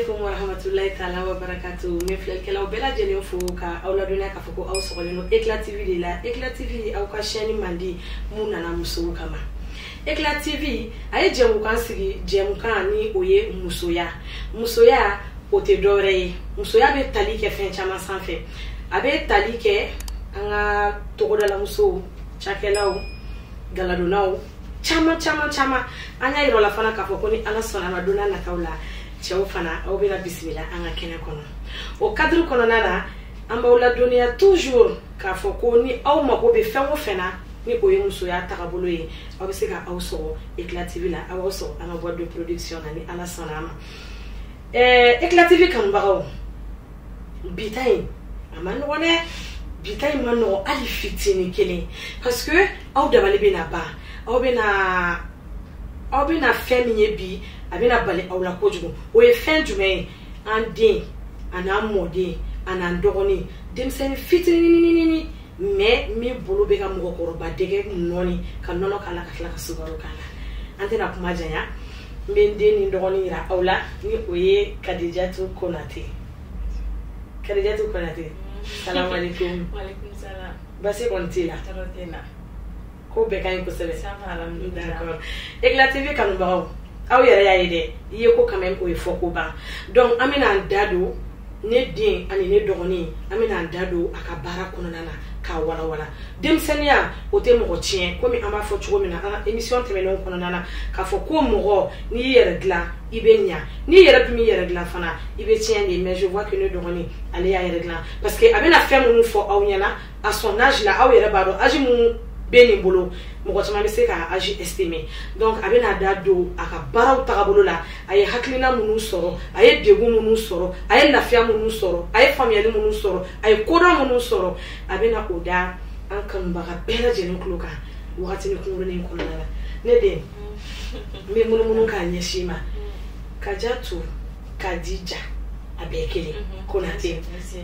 alaikum wa rahmatullahi ta'ala wa barakatuh. Mes frères kela bela jeli fo ka awla dunya ka foko aw sogoleno Eclat TV de la Eclat TV aw ka chaîne mandi mun nana muso kama. Eclat TV ay jemu kan sigi jemu kan ni oye musoya. Musoya o te dore. Musoya be tali ke fen chama sanfé. Abe tali ke anga togoda la muso chakelaw galadonaw chama anya iro la fana ka foko ni ala sona madona na kaula. Ciao fana au bela bismillah anga kene kono o cadre kono nana amba wala dunia toujours ka foko ni au mako be fengo fena ni ko yemuso ya takabolo ye au be se ka au so Eclat TV la au so anga boîte de production nani ala sonama Eclat TV kan bawo bitay amano wona bitay mano ali fitini kele parce que au dabale bena ba au bena feminye bi abina bale awla kojugo o ye fen jume ande ana mode ana ndogoni demsen fitini mais mi bolo be ka mo ko roba dege noni ka nono kala ka kala sugaro kala antena kuma janya mbende ni ndogoni ra awla ni oye Khadijatou Konaté. Salam alaikum. Wa alaikum salam. Basi kontila Tarotena ko be kan ko sebe ça va alhamdulillah. D'accord. Eclat TV kanu bawo aw yere ya ide ye ko quand même ko e foko ba donc amina dado ne din ani ne dogoni amina dado aka bara kono nana ka wala demsenia o te mo tien ko mi ama fo chugo mina ana émission temenon kono nana ka fo ko mo ni yere gla ibenya ni yere bi mi yere gla fana ibe tien ni mais je vois que ne dogoni ale ya yere gla parce que amina fait mon fo aw nyana à son âge là aw yere ba do âge mu beni bolo mo ko tama se ka agi estimé donc abena dado aka baraw tagabolo la ay haklina munu soro ay degu munu soro ay lafia munu soro ay famille munu soro ay kodo munu soro abena oda an kan baga bela jeni kluka wakati ni kunguru ni konala ne de me munu ka nyeshima Khadijatou Khadija abekele Konaté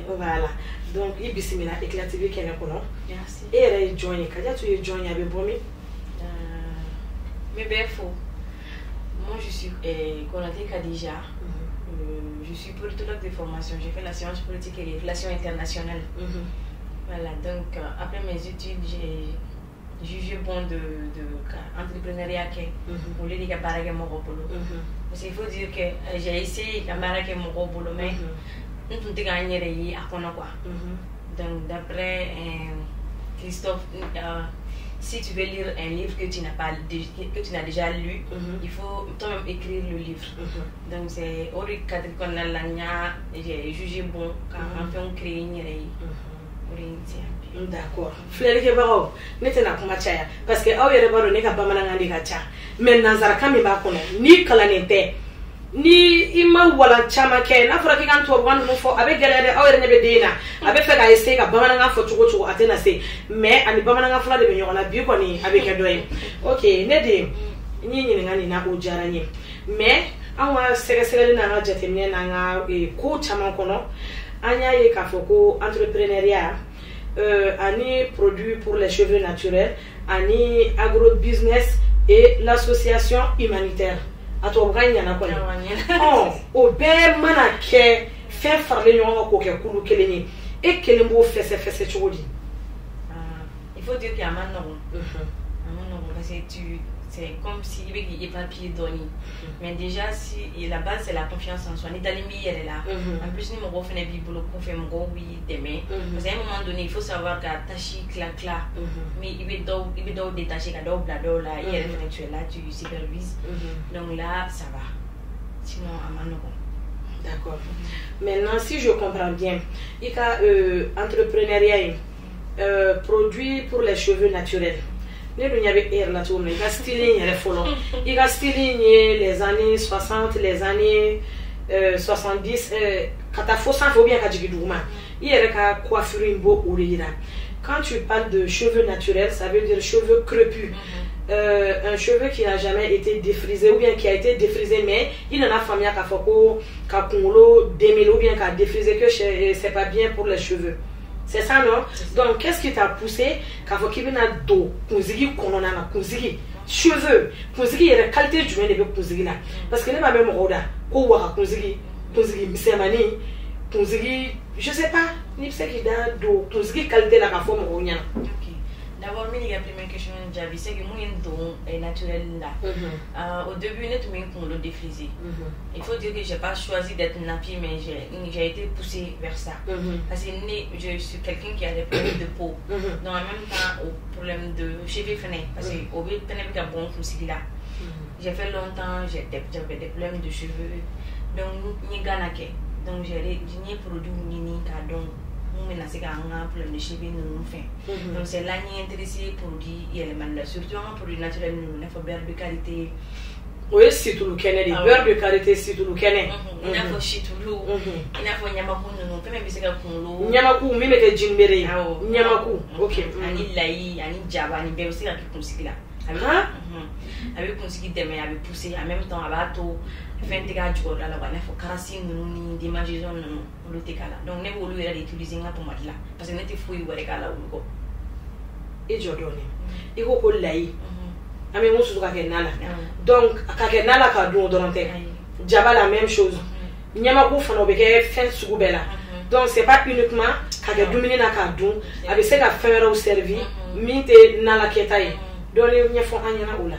voilà donc il bismillah Eclat TV kene kono Merci. Et elle est joignée. Khadijatou est joignée avec Bomi. Mais ben faux. Moi je suis Konaté Khadija. Je suis politologue de formation. J'ai fait la science politique et les relations internationales. Voilà, donc après mes études, j'ai jugé bon de entrepreneuriat pour les gars barrager mon robolo. Parce qu'il faut dire que j'ai essayé de barrager mon robolo, mais nous tout gagné à quoi. Donc d'après Christophe, si tu veux lire un livre que tu n'as déjà lu, il faut toi-même écrire le livre. Donc c'est au cadre qu'on a l'agna, j'ai jugé bon quand on crée une d'accord. Fleur que baro, n'était na kuma chaya parce que aw yere baro ne ka bamananga ni ka cha. Mais nanzara kami ba kono ni kala nete. Ni ima wala chama ke na fura ki kan to wan no fo abe gelere aw yere ne be dina abe fe ga ese ka bamananga fo chugo atena se mais ani bamananga fula de be nyona bi ko ni abe ke doy OK ne de ni ngani na o jaranye mais anwa sere na nga jatemne na nga ko chama kono anya ye ka fo ko entrepreneuriat ani produit pour les cheveux naturels ani agrobusiness et l'association humanitaire ato ganya na kono o be mana ke fe farle nyonga ko ke kulu keleni e kelembo fesse chodi il faut dire qu'il y a maintenant parce que c'est comme si il y a papier donné mais déjà si la base c'est la confiance en soi ni dalimi elle est là en plus ni mon gros fait bi bolo ko fait mon gros oui demain parce qu'à un moment donné il faut savoir que tachi clac mais il veut donc détacher ka do blado là il est tu es là tu supervises donc là ça va sinon à maintenant d'accord maintenant si je comprends bien il y a entrepreneuriat produit pour les cheveux naturels. Ne dunya be air la tourne ga styling yele folo il ga styling les années 60 les années 70 kata fo sans faut bien ka jigiduma yele ka coiffure mbo orira quand tu parles de cheveux naturels ça veut dire cheveux crépus un cheveu qui n'a jamais été défrisé ou bien qui a été défrisé mais il en a famille ka foko ka kungolo 2000 ou bien ka défrisé que c'est pas bien pour les cheveux. C'est ça non? Donc qu'est-ce qui t'a poussé quand vous avez do kunzigi konona kunzigi cheveux kunzigi est la qualité du même kunzigi là parce que ne pas même roda ko wa kunzigi kunsigi misɛmani kunsigi je sais pas ni se ki da do kunsigi qualité la ka fo mo nya. OK. D'abord, la première question c'est que moi est naturel là. Au début, on le défrisé. Il faut dire que j'ai pas choisi d'être nappie, mais j'ai été poussée vers ça. Parce que je suis quelqu'un qui a des problèmes de peau. Donc en même temps, au problème de cheveux fenêtres, parce que au bout de bon comme là. J'ai fait longtemps, j'avais des problèmes de cheveux. Donc ni ganake. Donc j'ai ni produit ni donc c'est un problème de cheveux nous fait. Donc c'est là qui est intéressé produit éléments surtout un produit naturel nous il faut beurre de qualité. Oui, c'est tout le Kennedy. Beurre de qualité, c'est tout le Kennedy. Il a faut chitoulou. Il a faut nyamaku nous peut même c'est que kunlo. Nyamaku même que jinbere. Nyamaku. OK. Ani lai, ani java, ani be aussi la kunsi là. Avec kunsi demain avec pousser en même temps avec tout. Fait des gars du corps là il faut carasser nous des magazines nous le técala. Donc ne voulu aller utiliser un pomade là parce que n'était fouille ou rekala ou ko. Et Jordan. Il faut ko lai. Ami musu ka kenala. Donc ka kenala ka do dorante. Jaba la même chose. Nyamaku fana be ke fin sugu bela. Donc c'est pas uniquement ka ke dumuni na ka dun, avec se ka faire au servi, minte na la ketaye. Donc les nyefo anyana oula.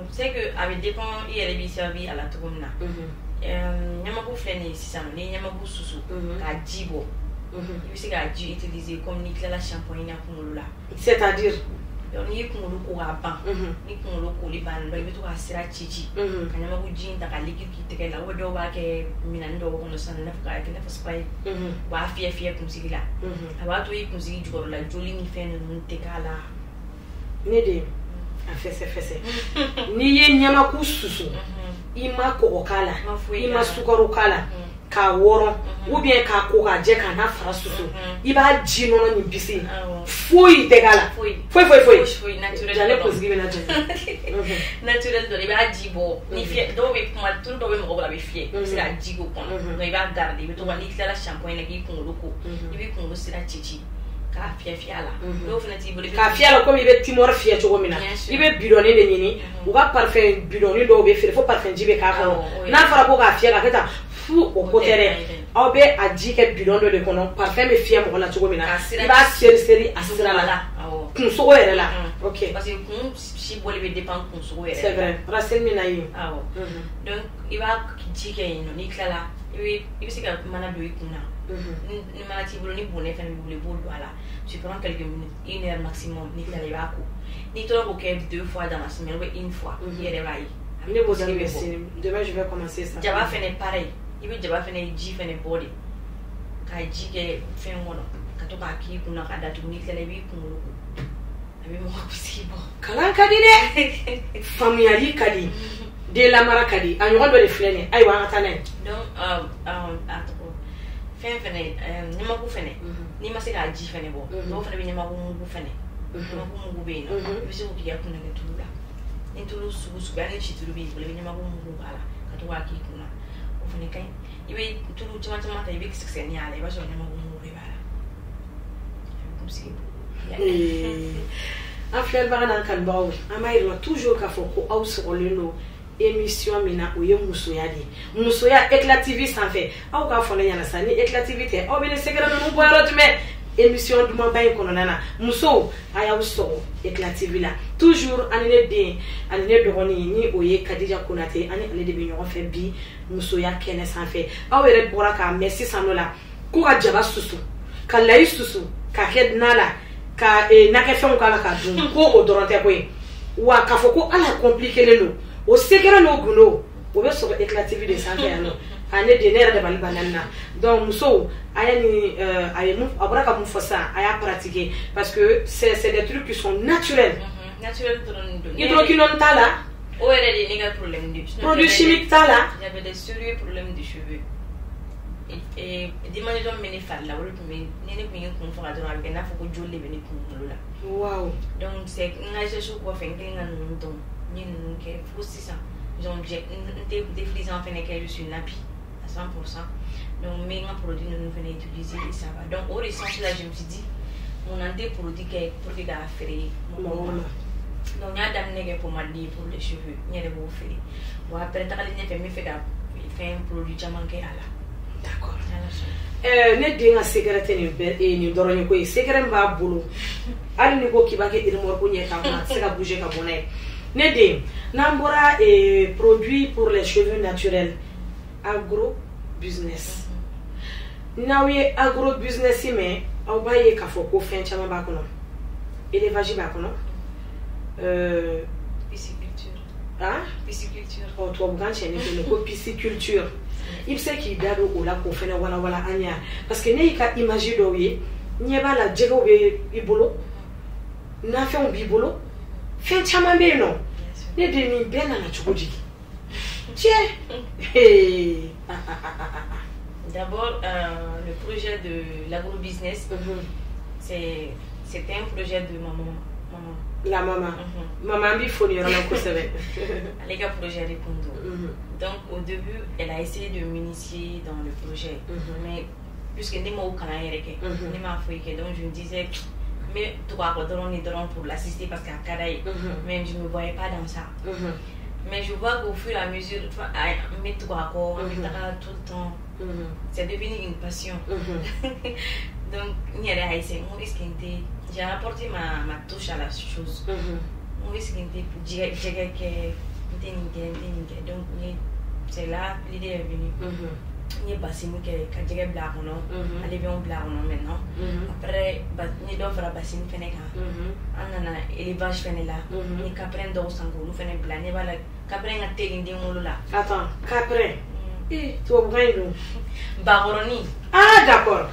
C'est que avec dépend il y a les servi à la tourna. Nyamaku fleni si ça ni nyamaku susu ka jibo. Il c'est ka ji utiliser comme ni la shampoing na kumulula. C'est-à-dire ni kumulu ko aban ni kumulu ko liban do bitu ka sira chichi nyamaku jin ta ka liquide ki teke la wodo ba ke minan do ko no san na ka ke na spray ba fie kumsigila aba to yi kumsigi jugoro la joli ni fen no tekala ne de afese ni ye nyamaku susu ima ko kala ima sukaro kala ka woro ou bien ka ko ka je ka na fara susu iba ji no ni bisi foi tegala foi naturel jale positive naturel do iba ji bo ni fie do be kuma tout do be mo la be fie c'est la ji go kon no iba garder be to wa ni la shampoing na ki kun loko ibi kun lo sira chichi ka fie ala do fena ti bo ka fie ala comme ibe timor fie to gomina ibe bidoni de nyini u ka parfum bidoni do be fie fo parfum jibe ka ko na fara ko ka fie ka keta au côté aw be a ji ke bidon de kono parfum me fie mo la chogo mina ba seri asira la kun sogo yere la. OK parce que kun si boli be dépend kun sogo yere c'est vrai rasel mina yi donc il va ji ke no ni kala ibi se ka mana do ikuna ni mana ti bolo ni bonne fa ni bolo bolo ala tu prends quelques minutes 1 heure maximum ni kala ba ko ni to ko ke 2 fois dans la semaine ou 1 fois yere ba yi ne bo demain je vais commencer ça jaba fait pareil il veut jaba fait ji fait body ka ji ke fait ngono ka to ka ki kuna ka datu ni kala bi kunu abi mo ko sibo kala kadi de famille kadi de la mara kadi an yodo de flene ay wa atane donc fin ni ma ko fene ni ma se ka ji fene bo do fene bi ni ma ko mu fene ma ko mu be no bi se ko ki ya kuna ke tula intulu susu bani chitulu bi bole nyama ko mu bala katwa ki kuna ofune kai ibe tulu chama ta ibe kisene yale ba so nyama ko mu bala kumsi afel bana kan bawo amairo toujours ka foko au sur le no émission mina oye musoya Eclat TV sans fait au ka fona yana sani Eclat TV te au bene segera no boiro tume émission du mamba yi kono nana muso aya uso Eclat TV la toujours anene den anene dogoni ni oye Kadija Konate ani ale de bi nyon fe bi muso ya kene sans fait aw ere bora ka merci sanola ko ka jaba susu ka lay susu ka kednala ka nake fe on ka dun ko odorante ko wa ka foko ala compliquer le no o segera no guno o be so Eclat TV de santé ano ane de nera de balbanana donc muso aya ni aya abra ka mu fosa aya pratiquer parce que c'est des trucs qui sont naturels naturel hydroquinone tala o era de nega problème de produit chimique tala j'avais des sérieux problèmes de cheveux et des manières de mener faire la wala mais nene ko ngi ko fa do avec na foko jolle be ni ko lola wow donc c'est ngaje sou ko fenke ngan donc ni ke fossi ça donc j'ai des frisants fait que je suis nappie à 100%. Donc mes produits nous venons utiliser et ça va. Donc au essence là je me suis dit mon anté produit qui pour que faire mon donc il y a des pour ma pour les cheveux, il y a des beaux faire. Bon après t'as les fait me faire faire un produit diamanté à la. D'accord. Ne den ka secret ni dɔrɔn ko secret b'a bolo hali ni ko k'i b'a kɛ irmor ko ɲɛ kan na se ka bouger ka bɔ n'a ye ne den n'an bɔra produit pour les cheveux naturels agro business n'aw ye agro business mɛn aw b'a ye k'a fɔ ko fɛn caman b'a kɔnɔ élevage b'a kɔnɔ pisciculture pisciculture tubabukan cɛ ne ko pisciculture il sait qu'il da do o la ko fɛnɛ wala anya parce que ne y'i ka image dɔw ye ɲɛ b'a la jɛgɛw bɛ i bolo nafɛnw b'i bolo fɛn caman bɛ yen nɔ ne de nin bɛɛ nana cogo di tiɲɛ d'abord le projet de l'agrobusiness c'était un projet de maman la maman maman b'i fo ni yɔrɔ la kosɛbɛ ale ka projet de kun don donc au début elle a essayé de m'initier dans le projet mais puisque ne m'o kalan yɛrɛ kɛ ne m'a foyi kɛ donc je me disais mais to k'a kɔ dɔrɔn pour l'assister parce qu'à ka d'a ye mais je me voyais pas dans ça mais je vois qu'au fur et à mesure n bɛ to k'a kɔ n bɛ taga tout le temps c'est devenu une passion donc n yɛrɛ y'a essayé n ko est-ce que n tɛ j'ai apporté ma touche à la chose n ko est-ce que n tɛ jɛgɛ kɛ n tɛ nin kɛ donc c'est là l'idée est venue n ye basini kɛ ka jɛgɛ bila a kɔnɔ ale bɛ n bila a kɔnɔ maintenant après n ye dɔ fara basini fɛnɛ kan an nana élevage fɛnɛ la n ye caprin dɔw san k'olu fɛnɛ bila ne b'a la caprin ka teli den wolo la attends caprin tubabukan ye don bakɔrɔni d'accord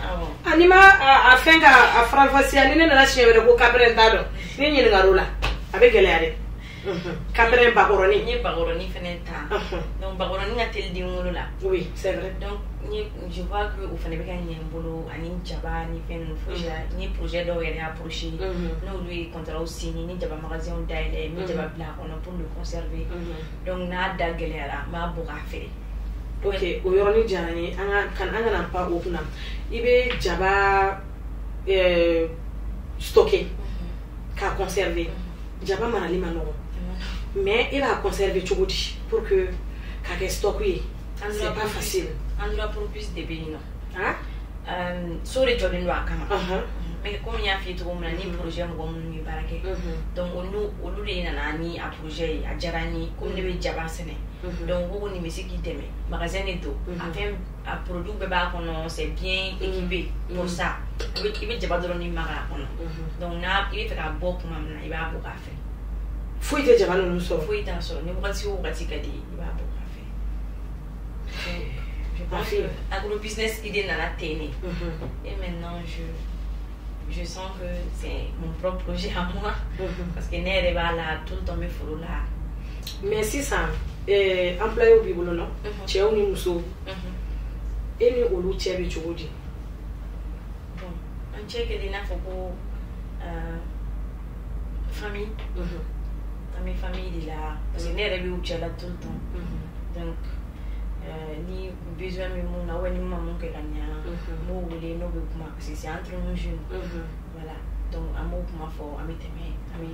ni ma a fɛn ka a faranfasiya ni ne nana siɲɛ wɛrɛ ko caprin t'a dɔn ne ɲininkara o la a bɛ gɛlɛya dɛ caprin bakɔrɔni n ye bakɔrɔni fɛnɛ ta donc bakɔrɔni ka teli den wolo la oui c'est vrai donc je vois que o fɛnɛ bɛ ka ɲɛ n bolo ani jaba ni fɛn ninnu fosi la n ye projet dɔw yɛrɛ approché n'olu ye contrat signé ni jaba magasin dayɛlɛ n bɛ jaba bila a kɔnɔ pour le conserver donc n'a da gɛlɛyara n b'a bɔ k'a feere ok o yɔrɔnin diyara n ye an kana pan o kunna i bɛ jaba stocké k'a conserver jaba marali ma nɔgɔn mais i b'a conserver cogo di pour que k'a kɛ stock ye c'est pas facile endroit propice de bɛ yen nɔ so de jɔlen don a kama mais comme n y'a f'i ye cogo min na ni projet mɔgɔ minnu ye baara kɛ donc olu de nana ni a projet ye a diyara n ye comme ne bɛ jaba sɛnɛ donc ko nin bɛ se k'i dɛmɛ magasin de don a produit bɛɛ b'a kɔnɔ c'est bien équipé pour ça i bɛ jaba dɔrɔn ni maga a kɔnɔ donc n'a i bɛ fɛ ka bɔ tuma min na i b'a bɔ k'a feere foyi tɛ jaba ninnu sɔrɔ foyi t'a sɔrɔ ni wagati o wagati ka di i b'a bɔ k'a feere je pense que agrobusiness idée nana ten ne et maintenant je sens que c'est mon propre projet à moi parce que ne yɛrɛ b'a la tout le temps n bɛ foro la mais sisan employé b'i bolo nɔ cɛw ni musow e ni olu cɛ bɛ cogo di bon an cɛ kɛlen i n'a fɔ ko famille an bɛ famille de la parce que ne yɛrɛ bɛ u cɛ la tout le temps donc ni besoin bɛ mun na ou ni ma mun kɛ ka ɲa n b'o wele n'o bɛ kuma parce que c'est entre nous jeunes voilà donc an b'o kuma fɔ an bɛ tɛmɛ an bɛ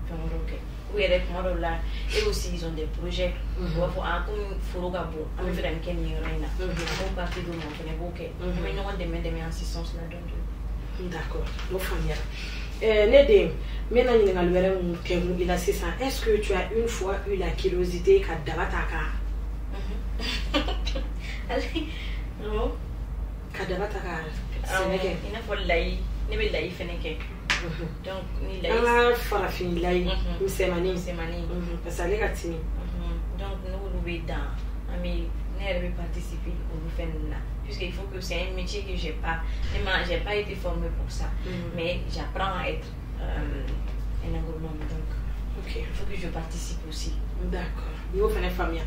fɛn wɛrɛw kɛ u yɛrɛ kuma dɔw la eux aussi ils ont des projets u b'a fɔ comme foro ka bon an bɛ fɛ ka nin kɛ nin yɔrɔ in na an b'o parti d'o ma o fɛnɛ b'o kɛ an bɛ ɲɔgɔn dɛmɛ en ce sens là donc d'accord o faamuyara ne den n bɛna ɲininkali wɛrɛ mun kɛ i la sisan est-ce que tu as une fois eu la curiosité ka daba ta ka ka daba ta ka sɛnɛ kɛ i n'a fɔ layi ne bɛ layi fɛnɛ kɛ donc ni layi an ka farafin layi misɛnmanin parce que ale ka timi donc n'olu bɛ dan an bɛ ne yɛrɛ bɛ participer olu fɛn ninnu na puisque il faut que c'est un métier que j'ai pas été formée pour ça mais j'apprends à être un agronome donc ok il faut que je participe aussi d'accord n y'o fɛnɛ faamuya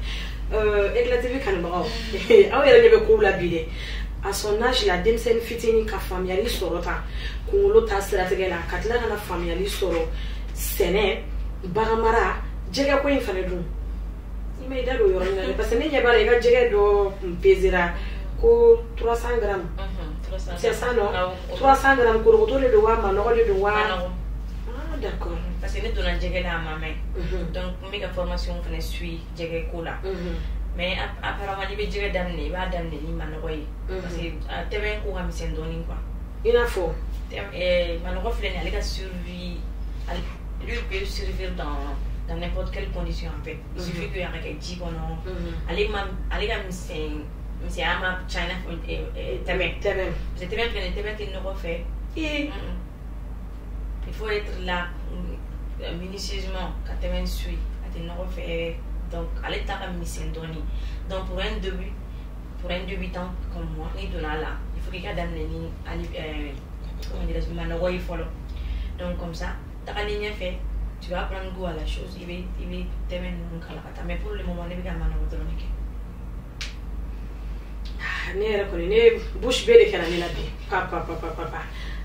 Egla TV kanubagaw aw yɛrɛ ɲɛ bɛ kow la bi dɛ à son âge la denmisɛnnin fitinin ka faamuyali sɔrɔ tan kunkolo ta siratigɛ la ka tila kana faamuyali sɔrɔ sɛnɛ baganmara jɛgɛ ko in fana dun i ma i da don yɔrɔ min na parce que ne ɲɛ b'a la i ka jɛgɛ dɔ pesera ko 300 grammes c'est ça non 300 grammes korokoto de don wa manɔgɔ de don wa d'accord parce que ne donna jɛgɛ la a ma mɛn donc n bɛ ka formation fana suit jɛgɛ ko la mais apparemment il veut dire d'amener va d'amener ni manoyer parce que tellement qu'on a mis en donné quoi il a faut manoyer flâner aller survivre lui peut survivre dans n'importe quelle condition en fait il suffit qu'il y a quelqu'un qui dit qu'on aller comme c'est ama China tellement c'est tellement qu'il ne refait il faut être là minutieusement quand tellement suit à ne refait donc aller taper mission donnée donc pour un débutant comme moi il donne là il faut qu'il y ait d'amener comment dire manoir il faut donc comme ça t'as ligne fait tu vas prendre goût à la chose il va t'aimer non calata mais pour le moment il va manoir donnée ne reconnais ne bouche bée de canal la vie papa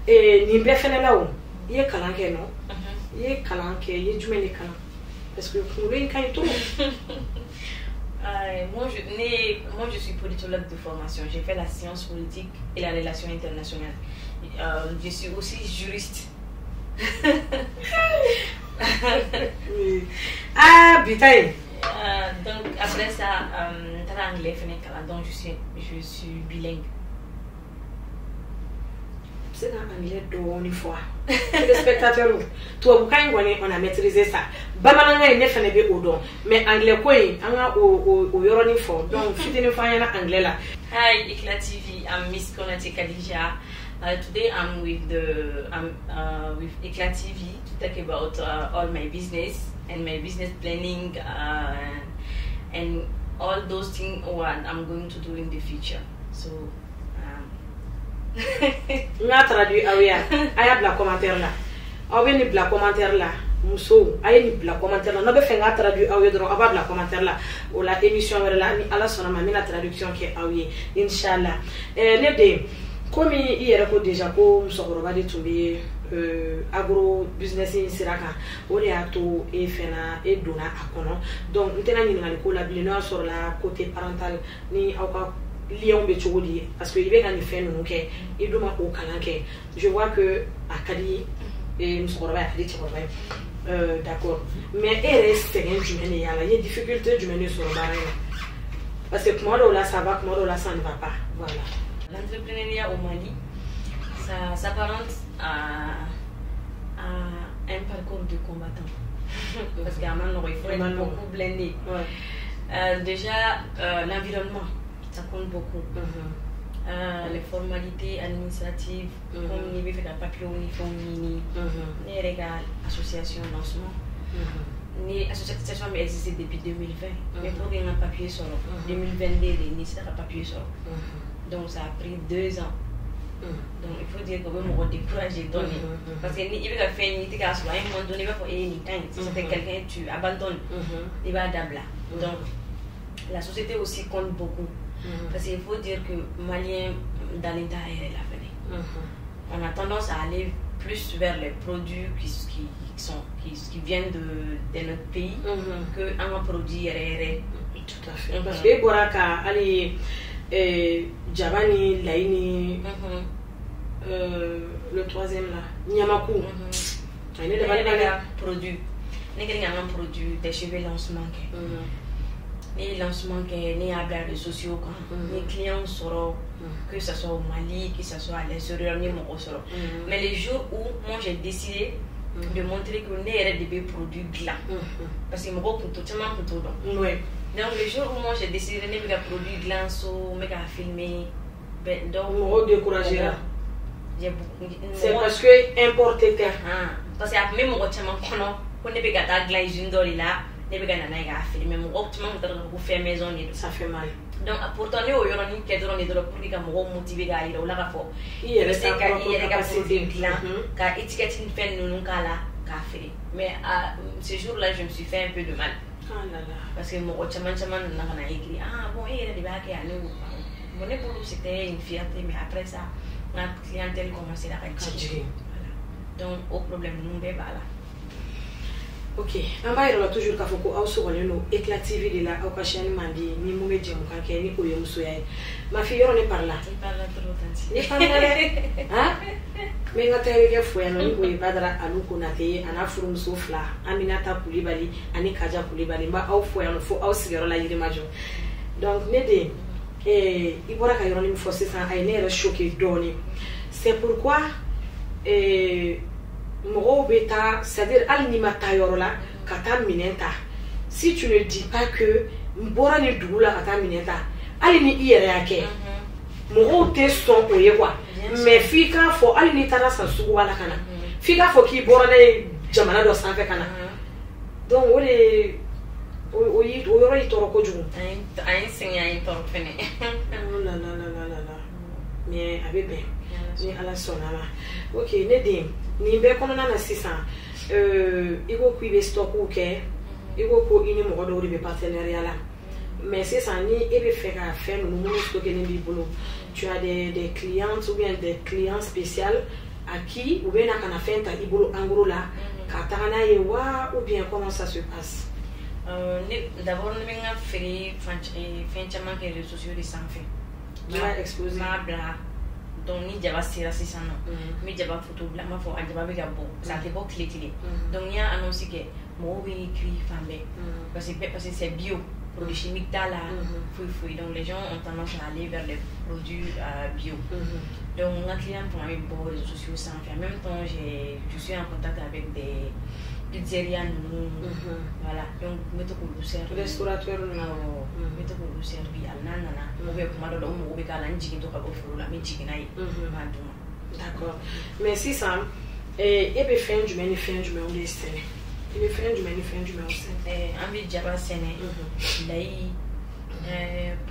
et ni bien fait là où il est calanque non il est calanque il est du même calanque parce que pour lui quand il tourne moi je suis politologue de formation j'ai fait la science politique et la relation internationale je suis aussi juriste ah putain donc après ça t'as anglais donc je suis bilingue c'est un anglais d'on fois les spectateurs toi on a maîtrisé ça bamananga ne fene be odon mais anglais ko yi anga o yoroni fo donc fitini fa yana anglais la hi Eclat TV I'm Miss Konate Khadija today I'm with with Eclat TV to talk about all my business and my business planning and all those things what I'm going to do in the future so nga traduit awia aya bla commentaire là awen ni bla commentaire là muso aye ni bla commentaire là no be fe nga traduit awia dron aba bla commentaire là o la émission wala la ni ala sona ma mina traduction ke awia inshallah ne de comme hier ko déjà ko musokoro de tumbi agro business siraka o de ato e fena e dona akono donc ntena ni ngali ko la bileno sur la côté parental ni awka lion be chogodi parce que il veut gagner faire nous que il doit au calanque je vois que à Kadi et nous sommes d'accord mais elle reste du mener il y a des difficultés du mener sur le barrage parce que moi là ça va moi là ça ne va pas voilà l'entrepreneuriat au Mali ça s'apparente à un parcours de combattant parce qu'à un moment il faut être beaucoup blindé déjà l'environnement ça compte beaucoup. Les formalités administratives, comme il y a papier uniforme, les règles, association, lancement. Les associations existent depuis 2020, mais pour qu'il y ait un papier sur 2022, il n'y a pas papier sur. Donc ça a pris 2 ans. Donc il faut dire que vous me découragez donner. Parce qu'il y a fait une idée à un moment donné, il va faire si c'était quelqu'un, tu abandonnes, il va d'abla. Donc la société aussi compte beaucoup. Parce qu'il faut dire que Malien dans l'intérieur est l'avenir. On a tendance à aller plus vers les produits qui viennent de notre pays que un produit RR. Tout à fait. Parce que Boraka, allez, Javani, Laini, le troisième là, Nyamaku. Il y a un produit des cheveux lancement. Les lancements les réseaux sociaux les clients seront que ce soit au Mali que ce soit à l'extérieur mais les jours où moi j'ai décidé de montrer que nous avons des produits glas parce que je donc le jour où moi j'ai décidé de faire des produits glas de filmer donc décourager c'est parce que importer parce que même on ne peut pas glas là faire maison ça fait mal donc pourtant nous on a une cadre de pour que nous motiver à ir au la fois il y a des capacités car étiquette une fait nous là café mais à ce jour là je me suis fait un peu de mal parce que mon chaman n'a écrit bon il y a des bacs à nous mon époux c'était une fierté mais après ça la clientèle commençait à retirer donc au problème nous là ok on va y toujours ka foko aw so waleno Eclat TV de la occasion mandi ni mo meje mo kan ke ni ko yemu so yaay ma fi yoro ne parla trop tanti ni parla mais nga tay ke fo ya no ni ko ibadara aluko na te ana furum so fla Aminata Coulibaly ani Kaja Coulibaly ba aw fo ya no fo aw sigaro la yiri majo Donc ne de il bora ka yoro ni fo sisan ay ne choqué doni. C'est pourquoi mɔgɔw bɛ taa, c'est-à-dire hali ni ma taa yɔrɔ la ka taa minɛn ta, si tu ne dis pas que n bɔra ni dugu la ka taa minɛn ta, hali ni i yɛrɛ y'a kɛ mɔgɔw tɛ sɔn o ye quoi, mais f'i k'a fɔ hali n'i taara san suguba la ka na f'i k'a fɔ k'i bɔra ne jamana dɔ sanfɛ ka na. Donc o de o yɔrɔ y'i tɔɔrɔ kojugu. A ye sɛgɛn, a ye tɔɔrɔ fɛnɛ. Oh la la la la la, mais a bɛ bɛn ni Ala sɔnna ma. Ok, ne den nin bɛɛ kɔnɔna na sisan i ko k'i bɛ stockiw kɛ, i ko ko i ni mɔgɔ dɔw de bɛ partenariat la, mais sisan ni e bɛ fɛ ka fɛn ninnu minnu stockenen b'i bolo, tu as des clients ou bien des clients spéciaux à qui u bɛ na ka na fɛn ta i bolo en gros la ka taga n'a ye wa ou bien comment ça se passe? D'abord ne bɛ n ka feere fɛn caman kɛ réseaux sociaux de sanfɛ. Tu vas exposer. N b'a bila. Donc ni jaba sera sisan nɔ n bɛ jaba photo bila, n b'a fɔ a jaba bɛ ka bɔ, ça tɛ bɔ tile kelen. Donc n'i y'a annonce kɛ mɔgɔw bɛ écrit fan bɛɛ parce que c'est bio, produits chimiques t'a la, foyi. Donc les gens ont tendance à aller vers les produits bio. Donc n ka client fana bɛ bɔ réseaux sociaux sanfɛ. En même temps je suis en contact avec des pizzerias ninnu, voilà. Donc n bɛ to k'olu servir. Restaurateur ninnu. Awɔ, n bɛ to k'olu servir hali n'a nana ou bien kuma dɔ la o mɔgɔ bɛ k'a la n jigintɔ ka bɔ foro la n bɛ jigin n'a ye n b'a d'u ma. D'accord, mais sisan e bɛ fɛn jumɛn ni fɛn jumɛnw de sɛnɛ? I bɛ fɛn jumɛn ni fɛn jumɛnw sɛnɛ? An bɛ jaba sɛnɛ, layi,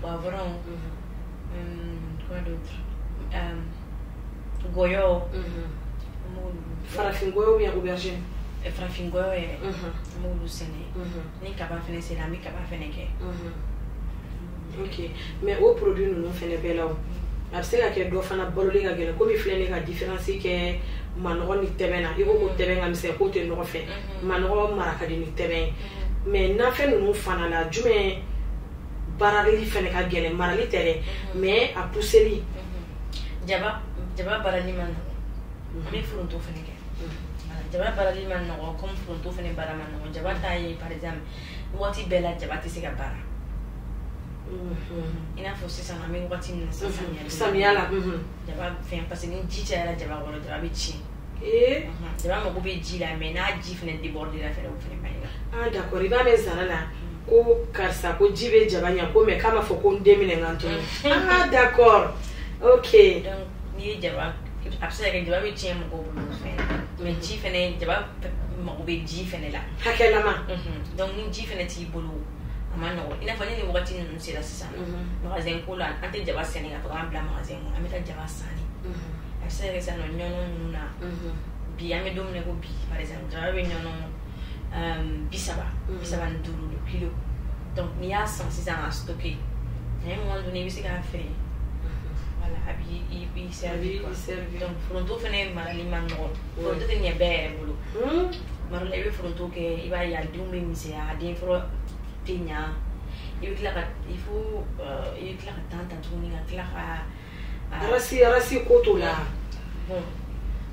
poivron, quoi d'autre, goyɔ, farafin goyɔ ou bien aubergine? Farafin goyɔ yɛrɛ an b'olu sɛnɛ, ni kaba fɛnɛ sera an bɛ kaba fɛnɛ kɛ. Ok, mais o produit ninnu fɛnɛ bɛɛ la o, a bɛ se ka kɛ dɔ fana balolen ka gɛlɛn komi filɛ ne ka différence kɛ manɔgɔ ni tɛbɛn na, i ko ko tɛbɛn ka misɛn k'o tɛ nɔgɔ fɛ, manɔgɔ mara ka di ni tɛbɛn ye, mais nafɛn ninnu fana la jumɛn baarali fɛnɛ ka gɛlɛn, marali tɛ dɛ mais a pousseli? Jaba baarali man nɔgɔ, an bɛ foronto fɛnɛ kɛ. Jaba baarali man nɔgɔ comme foronto fɛnɛ baara man nɔgɔ. Jaba ta ye par exemple waati bɛɛ la jaba tɛ se ka baara. I n'a fɔ sisan an bɛ waati min na samiya la, jaba fɛn parce que ni ji cayara jaba kɔrɔ jaba bɛ tiɲɛ. Jaba mago bɛ ji la mais n'a ji fɛnɛ débordé la fɛnɛ o fɛnɛ man ɲi. Ah d'accord, i b'a mɛn zana la ko karisa ko ji bɛ jaba ɲɛ ko mais k'a ma fɔ ko n den minɛ n ka n tɔnɔ. Ah d'accord, ok. Donc n'i ye jaba a bɛ se ka kɛ jaba bɛ tiɲɛ mɔgɔw bolo fɛn mais ji fɛnɛ jaba mago bɛ ji fɛnɛ la. Hakɛlama. Donc ni ji fɛnɛ t'i bolo a ma nɔgɔ. I n'a fɔ ni nin wagati ninnu sera sisan magasin ko la an tɛ jaba sɛnɛ ka fɔ k'an bila magasin kɔnɔ, an bɛ taa jaba san de. A bɛ se ka kɛ sisan nɔ ɲɔnɔ ninnu na bi an bɛ don min na ko bi par exemple jaba bɛ ɲɔnɔ 35 le kilo. Donc n'i y'a san sisan k'a stocké à un moment donné i bɛ se k'a feere. Voilà, a b'i servir quoi. Donc foronto fɛnɛ marali man nɔgɔ, foronto tɛ ɲɛ bɛɛ yɛrɛ bolo. Tuma dɔ la i bɛ foronto kɛ i b'a ye a denw bɛ misɛnya, a den fɔlɔ tɛ ɲa, i bɛ tila ka tan tuguni ka tila ka rasi ko t'o la. Bon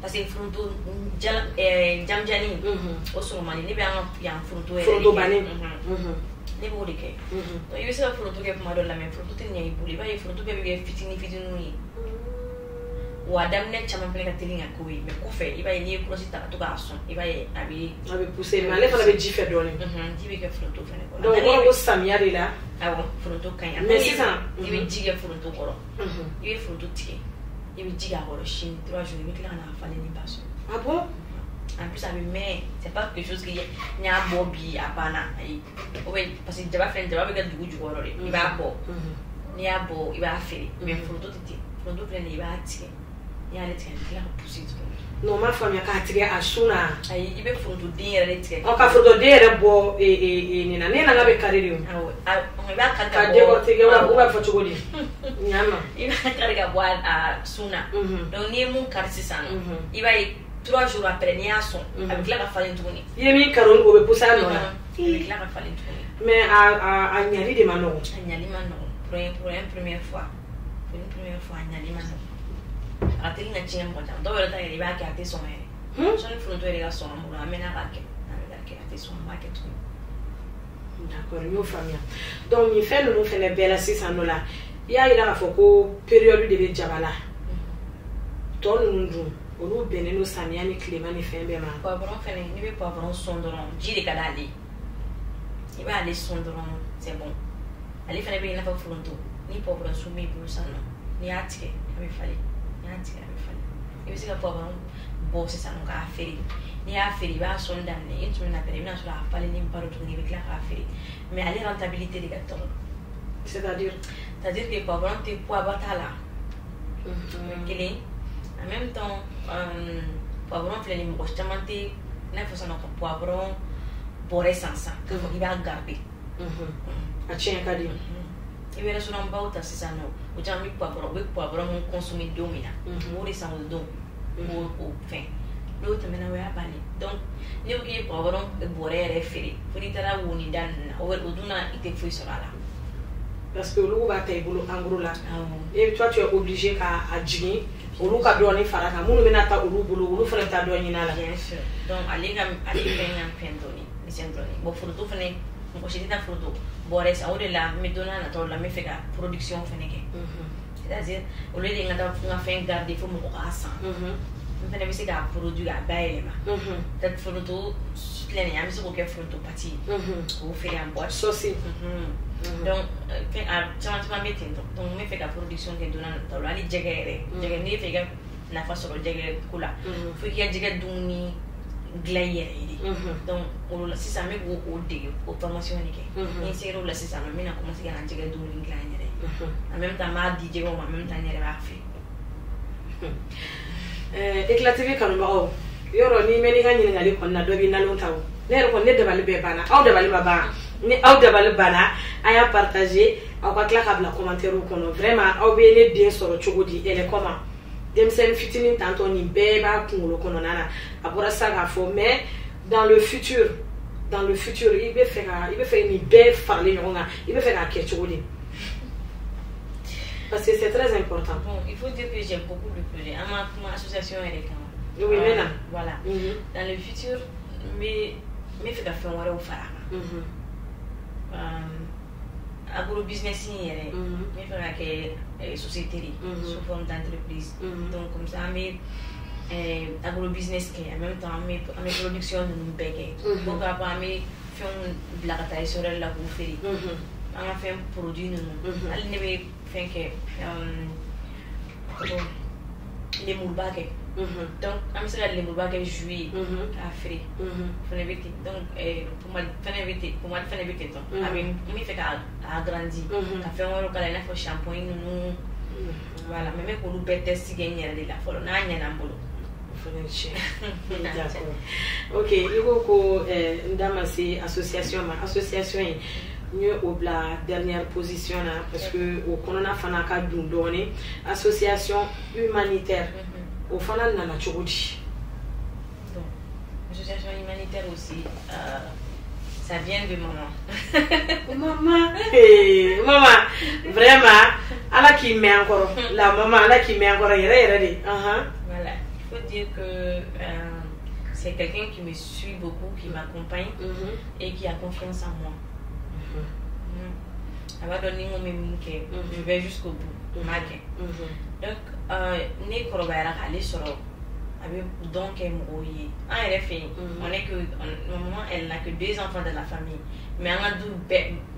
parce que foronto jamjani o sɔrɔ man di, ne bɛ an ka yan foronto yɛrɛ foronto bannen ne b'o de kɛ. Donc i bɛ se ka foronto kɛ kuma dɔ la mais foronto tɛ ɲɛ i bolo, i b'a ye foronto bɛɛ bɛ kɛ fitininw ye. Wa a daminɛ caman fɛnɛ ka teli ka k'o ye mais kɔfɛ i b'a ye n'i ye kɔlɔsi ta ka to k'a sɔn i b'a ye a bɛ pousser mais ale fana bɛ ji fɛ dɔɔnin. Ji bɛ kɛ foronto fɛnɛ kɔrɔ. Donc o kɔrɔ ko samiya de la. Awɔ foronto ka ɲi. Mais sisan i bɛ ji kɛ foronto kɔrɔ, i bɛ foronto tigɛ, i bɛ ji k'a kɔrɔ sini 3 jours i bɛ tila ka n'a falen ni baso. Ah bon? En plus a bɛ mɛn, c'est pas quelque chose que n y'a bɔ bi a banna ayi, o bɛ parce que jaba bɛ kɛ dugu jukɔrɔ de, i b'a bɔ, n'i y'a bɔ i b'a feere mais foronto tɛ ten, foronto filɛ nin ye i b'a tigɛ. N'i y'ale tigɛ i bɛ tila ka pousser tuguni. Non ma faamuya k'a tigɛ a sun na. Ayi i bɛ foronto den yɛrɛ de tigɛ. Ka foronto den yɛrɛ bɔ nin na, ne nana bɛ kari de o. Awɔ, i b'a kari ka bɔ. Ka décortiquer ou b'a fɔ cogo di? Ɲama. I b'a kari ka bɔ a sun na. Donc n'i ye mun kari sisan i b'a ye 3 jours après n'i y'a sɔn a bɛ tila ka falen tuguni. I ye min kari o bɛ pousser a nɔ la. A bɛ tila ka falen tuguni. Mais a ɲali de ma nɔgɔn. A ɲali ma nɔgɔn pour une première fois a ɲali ma nɔgɔn. A teli ka tiɲɛ mɔgɔ caman, dɔw yɛrɛ ta yɛrɛ i b'a kɛ a tɛ sɔn yɛrɛ. Sɔnni foronto yɛrɛ ka sɔn an bolo an mɛna k'a kɛ a tɛ sɔn an b'a kɛ tuguni. D'accord, nous famille. Donc il fait nous fait les belles 600 $. Il y a il a fait ko période de jabala. Ton nous olu bene no samia ni clément ni fait bien ma. Poivron fait ni be poivron sondron, jiri kadali. Il va aller sondron, c'est bon. Ali fait bien la fa fronto. Ni poivron soumi pour ça non. Ni atike, il fallait. Ni atike, il fallait. Il veut poivron bon c'est ça donc à faire. Ni a fait il va sondane, et tu me n'appelles pas sur la fallait ni pas retourner avec la faire. Mais aller rentabilité des gâteaux. C'est-à-dire que poivron te poivron là. En même temps, poivron fait les moches tamanté, n'a pas son poivron pour essence, il va garder. A tiens qu'à dire. Il va rester en bas c'est ça non. Ou jamais poivron consommer domina. Mourir sans le don. Ou fin. L'autre maintenant va parler. Donc, nous qui poivron boire référé. Pour dire là où on est dans, ou on a été fouillé sur là. Parce que l'eau va t'aider en gros là. Et toi tu es obligé à dîner. Olu ka doni faraka munu mena ta olu bulu olu fana ta doni na la bien sûr donc aller peine pendoni ni sendoni bo fruto fene ko shiti ta fruto bore sa ode la me dona na to la me feka production fene ke c'est-à-dire au lieu de ngata faire garder faut mo ko asa fene be se ka produit a baile ma ta fruto lene ya mi se ko ke fruto pati ko faire en boîte sauce donc chama mettre donc me fait la production que donna dans la jegere ni fait que na fa sur jegere kula faut qu'il y a jegere duni glayer donc on si ça me go au dé au formation ni ke ni c'est là si ça me na commencer à jegere duni glayer en même temps ma di jego en même temps ni va faire éclater kan ba yoro ni meni ga ni ngali kon na do bi na lon taw ne ko ne de bali be bana aw de bali baba ni aw de bali bana aya partager aw ka kla ka bla commentaire ko no vraiment aw be ne bien soro chogodi ele comment dem sen fitini tanto ni be ba kungulo kono nana apora ça ga fo mais dans le futur il be faire ni be parler nyonga il be faire ka chogodi parce que c'est très important. Bon, il faut dire que j'aime beaucoup le projet. Ma association elle est quand oui maintenant voilà dans le futur mais fait ka faire wara au fara agro business ni yere mais faire que société sous forme d'entreprise donc comme ça mais agro business qui en même temps mais production de bege donc après mais faire de la taille sur la pour faire on a fait un produit nous elle ne veut faire que les moulbage donc am sera les moulbage juillet à frais donc pour moi faire vite donc avec mi fait à grandi à faire un local là faut shampoing nous voilà même pour nous bête si gagner de la follow na nya na mbolo ok iko ko ndama si association mieux au la dernière position là parce que au konona fana ka dundone association humanitaire au fana na chogodi bon association humanitaire aussi ça vient de maman maman vraiment ala qui met encore la maman ala qui met encore yere voilà il faut dire que c'est quelqu'un qui me suit beaucoup qui m'accompagne et qui a confiance en moi. Elle va donner mon même que je vais jusqu'au bout. Donc, ne korobara aller sur avec donc moye. En effet, on est que maman elle n'a que 2 enfants de la famille, mais on a deux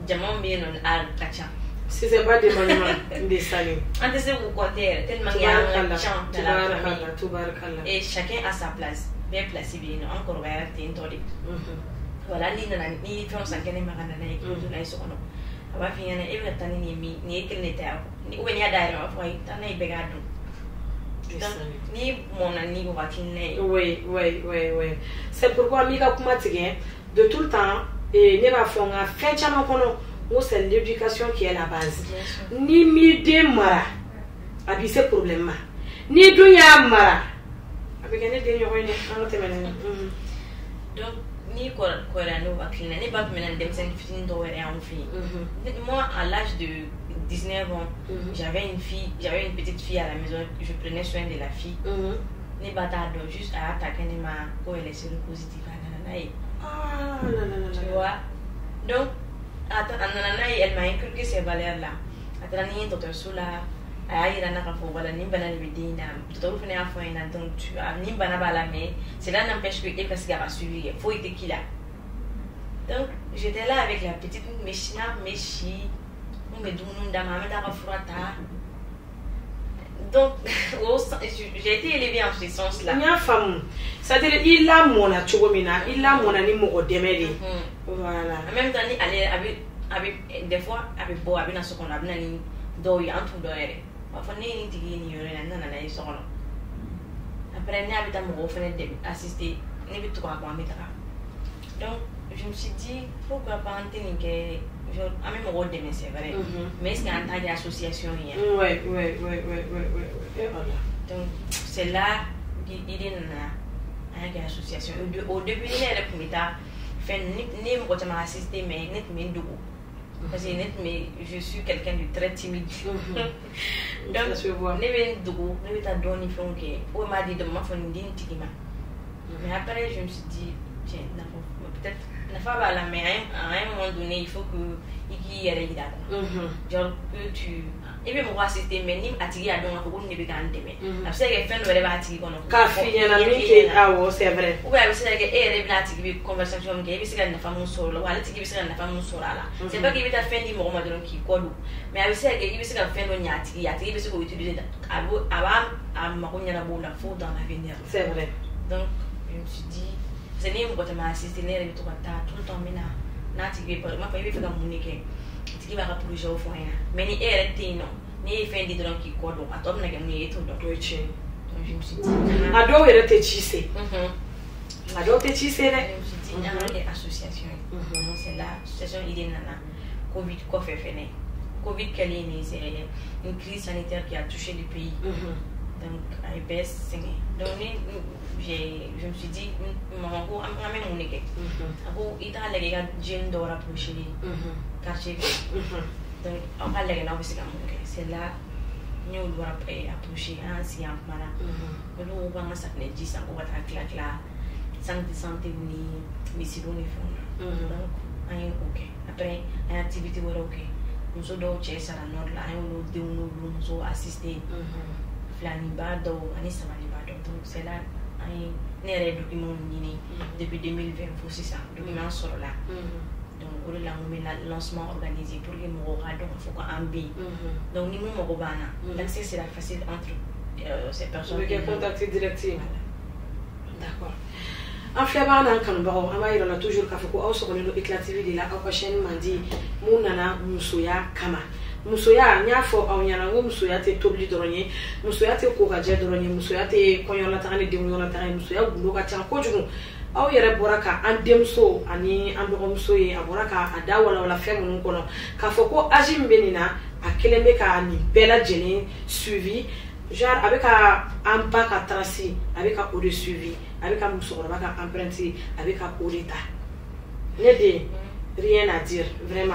diamants bien à kacha. Si c'est pas des monuments des salés. On sait vous compter tellement il y a un chant de la famille. Et chacun a sa place, bien placé bien. Encore vers t'intolé. Voilà, ni fait on s'en connaît marana na ikulu na isono. Aba finya na ebe tani ni ekele ta ni ubenya daira wa foi tana ibegado. Ni mona ni ko batine. Oui. C'est pourquoi mika kuma tige de tout le temps et ne va fonga fechama kono mo c'est l'éducation qui est la base. Ni mi de mara abi ce problème ni dunya mara abi gane de nyoy ne an temene. Donc ni korano bakina ni bak menen dem sen fitin do were en fille. Moi à l'âge de 19 ans, j'avais une petite fille à la maison, je prenais soin de la fille. Ni bata do juste à attaquer ma ko elle est positive tu vois. Donc elle m'a inculqué ces valeurs-là. Cela n'empêche que parce a suivi, il faut être qui là. Donc j'étais là avec la petite Meshina, Meshi, donc j'ai été élevée en ce sens-là. Il y a femme, c'est-à-dire il a mon achomina, il a mon animaux démêlé. Voilà. En même temps, avec des fois avec beau avec ce qu'on a bien d'où il y a un tout d'oeil. Enfin, ni ni après, ni avec un mot assister, ni avec toi à donc, je me suis dit, pourquoi pas en tenir que je même mon rôle de c'est vrai. Mais est-ce qu'il y a un tas d'associations hier? Ouais. Donc, c'est là qu'il y a une association. Au début, il y a le comité, ni moi je m'ai assisté, mais net mais double. Parce que je suis quelqu'un de très timide. Donc, ne pas donner on m'a dit de ma famille mais après je me suis dit tiens peut-être mais à un moment donné il faut que il y ait des genre que tu et bien moi c'était mais ni attirer à donc on ne peut pas entendre après que fin de va attirer qu'on café y en a qui c'est vrai ou bien c'est que est attirer conversation que c'est que na femme solo wala tiki c'est que na femme solo là c'est pas qu'il va faire ni moi donc qui quoi mais avec ça que il c'est que fin de attirer c'est qu'on utiliser avant à ma connaître bon la faute dans l'avenir c'est vrai. Donc je me suis dit c'est né moi m'a assisté né tout le temps mais na tiki pas ma pas il fait comme unique qui va pour le jeu au fond mais ni était non ni fait des donc qui quoi donc à toi n'a gagné tout donc je me suis dit ado il était tissé ado était tissé là je me suis dit association c'est là association idée nana Covid quoi fait Covid quelle est c'est une crise sanitaire qui a touché le pays donc AIPS donc je me suis dit maman ko am même mon équipe abo ita la gars jeune d'or approcher quartier donc on va aller là aussi c'est là nous doit approcher ancien mana nous on va s'appeler 10 on va être là santé ni si bon fond donc aïe ok après une activité voilà ok nous sommes dans chez ça la nord là on nous so assister flani bado ani samali bado donc c'est là aïe les documents depuis 2020 c'est ça document sur là donc on a lancement organisé pour les mourants donc il faut qu'on embille donc ni mon robana l'accès c'est la facile entre ces personnes qui contacter directement d'accord en flairant dans Kanbaro on a toujours café ko au sur le éclative de la chaîne mandi munana musoya kama musoya nya fo aw nyana ngo musoya te tobli doronye musoya te ko gaje doronye musoya te konyo la tane de mo la tane musoya gulo ka tan ko jugu aw yere boraka an demso ani an do musoye aboraka ada wala fem mun kono ka fo ko ajim benina a kelembe ka ni bela jeni suivi genre avec un bac à tracer avec un au de suivi avec un muso avec un emprunté avec un au d'état rien à dire vraiment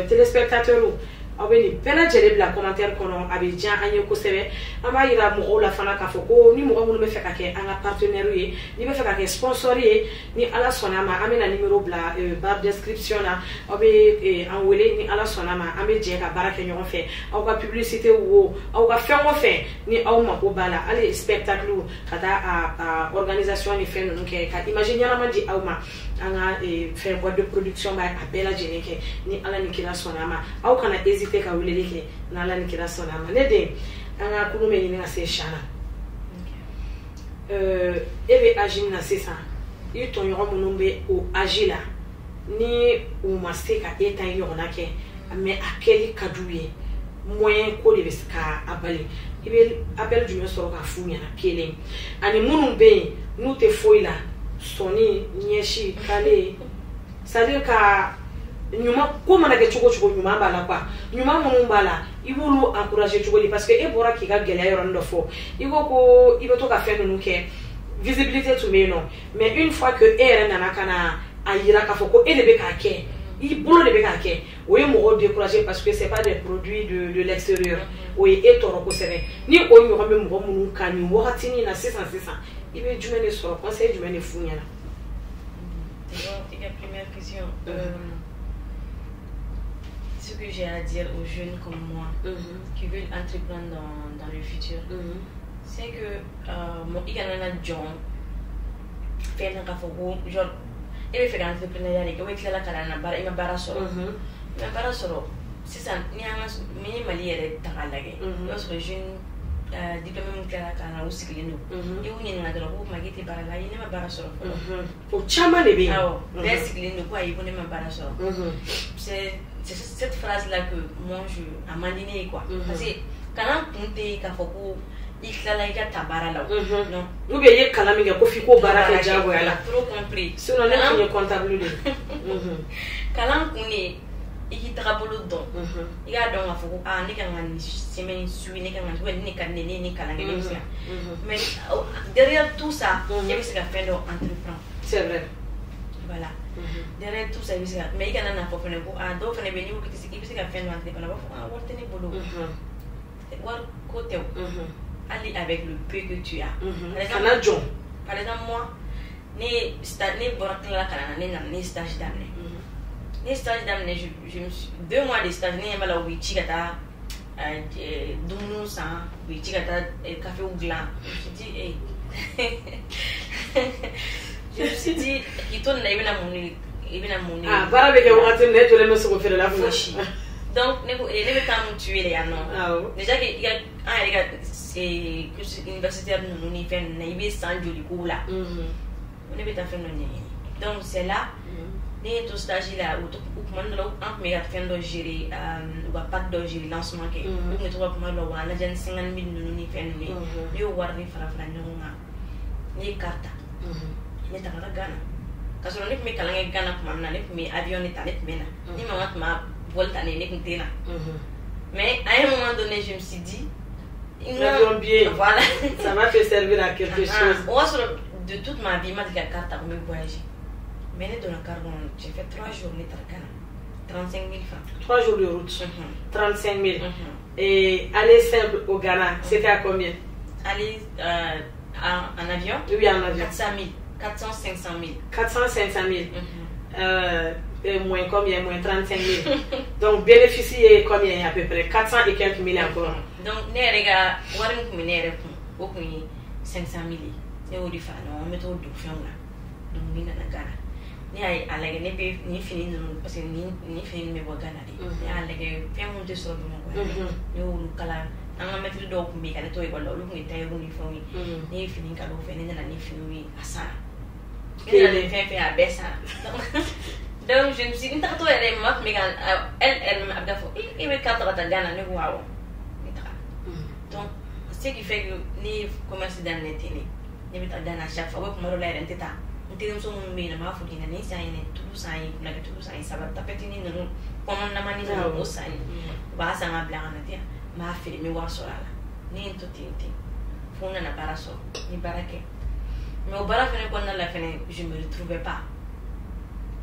téléspectateurs abeni bela jere bla commentaire kono abidjan anye ko sebe amba ira mo la fana ka foko ni mo ngulu be feka ke anga partenaire yi ni be feka ke sponsor yi ni ala sonama amena numéro bla bar description na obe en wele ni ala sonama ambe je ka baraka nyon fe aw ka publicité wo aw ka fe mo fe ni aw ma ko bala ale spectacle kada a organisation ni fe no ke ka imagine la mandi aw ma anga faire boîte de production ba abela jeneke ni ala ni kila sonama aw kana hésiter ka wele ke na ala ni kila sonama ne de anga kunu me ni na se shana ebe agina c'est ça il ton yoro monombe o agila ni o maseka eta yoro na ke mais akeli kadouye moyen ko de beska abali ibe appel du soro ka funya na kele ani munumbe nous te foila soni nyeshi kale c'est-à-dire ka nyuma ko mana ke chugo nyuma bala kwa nyuma mun bala ibulu encourager chugo parce que e bora ki ga gele yoro ndo fo igo ko ibe to ka fe no ke visibilité to me non mais une fois que ere nana kana ayira ka fo ko ele be ka ke i bolo le be ka ke oui mo décourager parce que c'est pas des produits de l'extérieur oui et toro ko sere ni o nyo ko mo mun kan ni wakati ni na 600 il veut du sur conseil du mener founya là. La première question ce que j'ai à dire aux jeunes comme moi qui veulent entreprendre dans le futur, c'est que il y a un John fait un café genre il veut faire un entrepreneuriat et qu'il a la carrière bara il m'a bara solo c'est ça ni un minimali est à la guerre lorsque jeune diplômé mon clair à aussi que nous et on y a de la roue magité bara là il n'est pas bara solo pour chama les bien mais c'est que nous quoi il n'est pas bara solo c'est cette phrase là que moi je à manier quoi parce que quand on compte qu'à faut il a tabara là non nous veillez calamiga ko fiko baraka jago elle a trop compris sinon les comptable kalan kuni il trabolo don il a donc à faut ne kan semaine suivre ne kan ne kan ne kalan mais derrière tout ça il y a ce qu'a fait d'entreprendre c'est vrai voilà derrière tout ça mais il y a un affaire pour donc on est venu pour que ce qui qu'a fait d'entreprendre on va tenir boulot voir côté aller avec le peu que tu as. Par exemple, moi, ni stage d'amener. Ni stage d'amener, je me suis 2 mois de stage, ni mal au Wichigata, Dounou sans Wichigata, café ou gland. Je me suis dit, il tourne là, il vient à mon nez. Ah, par avec un net, tu l'aimes se refaire la fauche. Donc, il est temps de tuer les anneaux. Déjà qu'il y a un gars, c'est universitaire nous n'y fait n'ayez sans joli coup là. On est bien fait non. Donc c'est là, les tout stage là où comment nous en mais à faire de gérer ou pas de gérer lancement que on ne trouve pas mal là la gente 50 000 nous n'y fait ni yo warni fara fara non ni carte ni ta la gana parce que on est mais kalange gana comme on a mais avion ni ta ni ni ma volta ni ni mais à un moment donné je me suis dit bien. Voilà. Ça m'a fait servir à quelque chose. De toute ma vie, je carte pour me voyager. Mais dans le carbone, j'ai fait 3 jours de Tarkana. 35 000 francs. 3 jours de route. 35 000. Et aller simple au Ghana, c'était à combien? Aller en avion? Oui, en avion. 400 000. 400, 500 000. 400, 500 000. Moins combien? Moins 35 000. Donc, bénéficier combien à peu près? 400 et quelques mille encore. Donc, les gars, on va beaucoup 500 000. C'est au défa, on met au doux. Donc, ni na Ghana. Ni à la ni fini parce que ni fini me voit Ghana. Ni à la faire monter sur le monde. Ni au Kala, on va mettre le dos pour me caler toi et voilà, le monde est taillé ni fini. Ni fini quand on fait ni fini à ça. Ni à fait à baisser. Donc, je me suis dit, toi, elle est morte, mais elle m'a dit, il me carte à Ghana, ne voit pas. Donc, ce qui fait que les commerces dans les télé, les mettent à chaque fois, pour me relayer un tétat. On tient son mien, ma fouille, n'a ni ça, tout ça, ça va taper, nous, comme on a manié au sein, va s'en a blanc, ma fille, me voir sur là. Ni tout tinté. Fon n'a pas so, ni baraqué. Mais au baraque, quand on a la fin, je ne me retrouvais pas.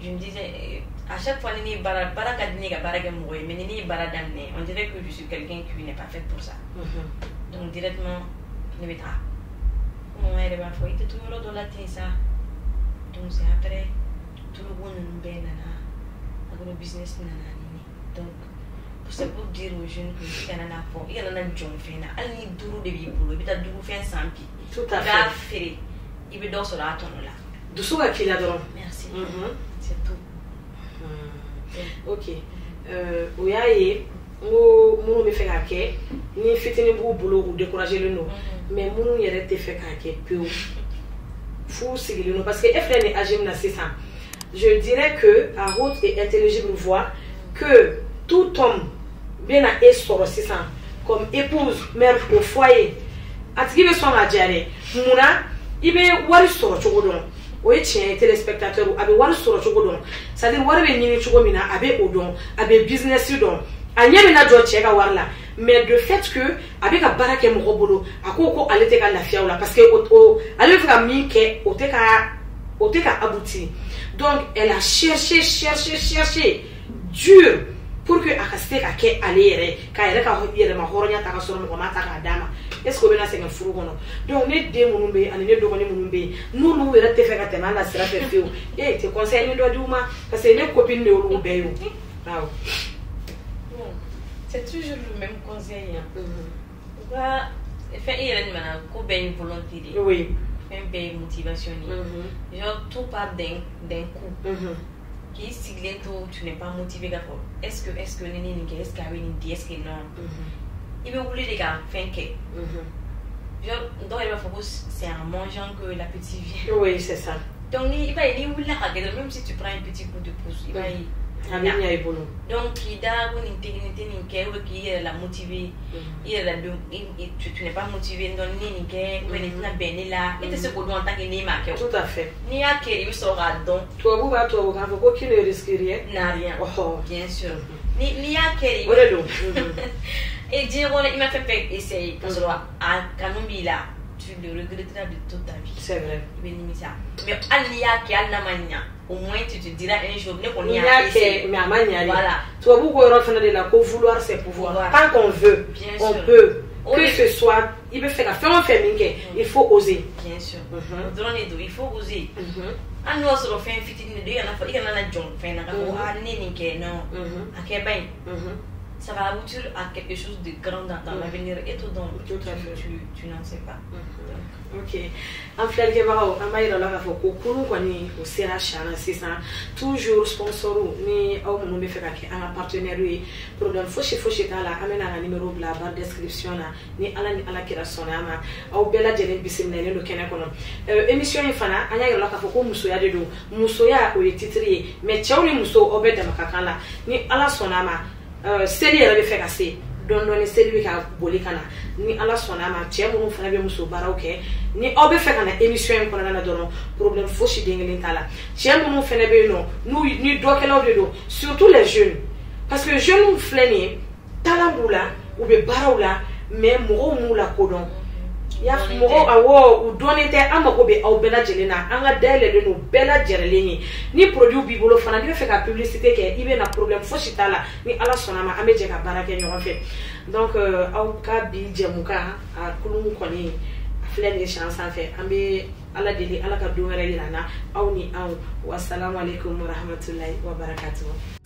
Je me disais, à chaque fois, ni barakadini, barakemoué, mais ni baradamné, on dirait que je suis quelqu'un qui n'est pas fait pour ça. Donc, directement, je me dis, ah, comment elle va faire? Il était tout le monde dans la tisa. Donc, c'est après, tout le monde nous bénit, agro business nanani. Donc, c'est pour dire aux jeunes qu'il y en a fort, il y en a John Fena, elle n'y douro de biboulou, il y a douro fait un sampi. Tout à fait. Il veut danser la tonne là. Doucement à qui là-dedans. Merci. C'est tout. Ok. Oyaye, nous me fait hacker, ni fitini boulot ou décourager le nom. Mais nous y a été fait hacker peu. Fou c'est le nom parce que FLN et Agim n'a c'est ça. Je dirais que à haute et intelligible voix que tout homme bien à estor c'est ça comme épouse mère au foyer. Atgibe son a diaré. Muna ibe wari soro chogodon. Oui, tiens, téléspectateurs, avec wari soro chogodon. C'est-à-dire wari be nyini chogomina avec odon, avec business udon. Anya mina jo cheka warla. Mais de fait que avec a barake mo robolo, akoko alete ka lafia ola parce que o ale fera mi ke oteka abouti. Donc elle a cherché dur pour que akaste ka ke alere ka ere ka yere ma horonya ta ka soro mo mata ka dama. Est-ce que vous avez un fou? Donc, les deux mounoumbé, et les deux mounoumbé, nous, nous, nous, fait que tu as fait faire. Et tu conseilles, nous, parce que les copines ne l'ont pas eu. C'est toujours le même conseil. Faire une volonté. Oui. Faire une motivation. Genre, tout part d'un coup. Qui signe tu n'es pas motivé. Est-ce que est-ce que non? Il veut vouloir les gars faire que. Donc il va falloir c'est en mangeant que la petite vient. Oui, c'est ça. Donc il va y aller même si tu prends un petit coup de pouce, il va y donc il a une intégrité qui est la motivée, tu n'es pas motivé donc il n'a bien là et c'est ce qu'on entend qu'il n'est pas tout à fait ni à quel il sera donc toi vous quand vous qui ne risque rien n'a rien bien sûr ni à quel et dire il m'a fait essayer parce que à Kanumbi là tu le regretteras de toute ta vie. C'est vrai. Mais au moins tu te diras un jour qu'on y a essayé. Voilà. Tu vois, vouloir c'est pouvoir. Tant qu'on veut, on peut. Que ce soit, il veut faire un féminin, il faut oser. Bien sûr. Il faut oser. À nous, on se fait un fitin de deux, il y en a un job, ça va aboutir à quelque chose de grand dans l'avenir et tout donc tu n'en sais pas. Ok. En fait, je vais toujours sponsor ni au un partenaire problème un numéro la barre description ni ala kira sonama au bela jelen bisim na no kena kono émission infana anya yela ka foko muso ya dedo muso ya o titre mais chawni muso obeda makakala ni ala sonama seli yɛrɛ bɛ fɛ ka se dɔɔni seli bɛ ka boli kana ni ala sɔnna ma cɛ minnu fana bɛ muso baaraw kɛ ni aw bɛ fɛ ka na émission in kɔnɔna na dɔrɔn problème fosi den kelen t'a la cɛ minnu fana bɛ yen nɔ ni dɔkɛlaw de don surtout les jeunes parce que jeunes filɛ nin ye talent b'u la u bɛ baaraw la mais mɔgɔw m'u la kodɔn ya mɔgɔw awɔ u dɔnnen tɛ an mago bɛ aw bɛɛ lajɛlen na an ka dayɛlɛlen don bɛɛ lajɛlen ye ni produit b'i bolo fana n'i bɛ fɛ ka publicité kɛ i bɛ na problème fosi t'a la ni ala sɔnna ma an bɛ jɛ ka baara kɛ ɲɔgɔn fɛ donc aw ka bi jɛmukan a kulu kɔni a filɛ nin ye siɲɛ sanfɛ an bɛ ala deli ala ka don wɛrɛ yira an na aw ni anw wasalamu aleykum wa rahmatulahi wa barakatuhu.